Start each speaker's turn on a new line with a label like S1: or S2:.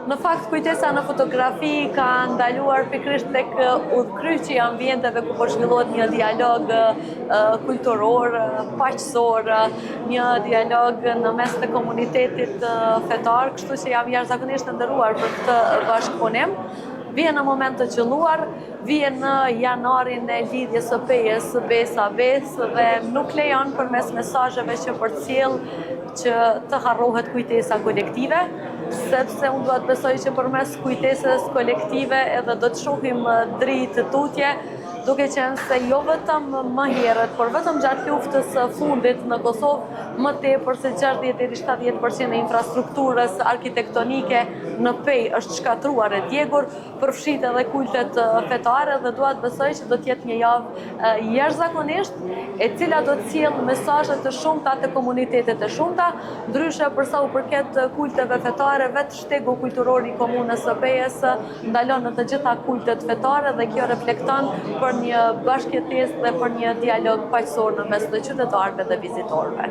S1: Në fakt, kujtesa në fotografi ka ndaluar pikërisht tek udhkryqi i ambienteve ku po zhvillohet një dialog kulturor, paqësor, një dialog në mes të komunitetit fetar, kështu që jam jashtëzakonisht të nderuar për këtë bashkëpunim. Vjen në moment të qelluar, vjen në janarin e lidhjes së PE-s Besa-Bes dhe nuk lejon përmes mesazheve që përcjell që të harrohet kujtesa kolektive, sepse unë duhet besoj që përmes kujtesës kolektive edhe do të shohim dritë tutje, duke qenë se jo vetëm më herët, por vetëm gjatë luftës së fundit në Kosovë, më tepër se 60-70% e infrastrukturës arkitektonike në PEI është shkatruar e djegur, përfshit edhe kultet fetare dhe duhet besoj që do të jetë një javë jashtëzakonisht, e cila do të sjellë mesazhe të shumta të komunitetet e shumta, ndryshe për sa u përket kulteve fetare, vetë shtegu kulturor i komunës së PEI-s ndalon në të gjitha kultet fetare dhe kjo reflekton për një bashkëjetesë dhe për një dialog paqësor në mes të qytetarëve dhe vizitorëve.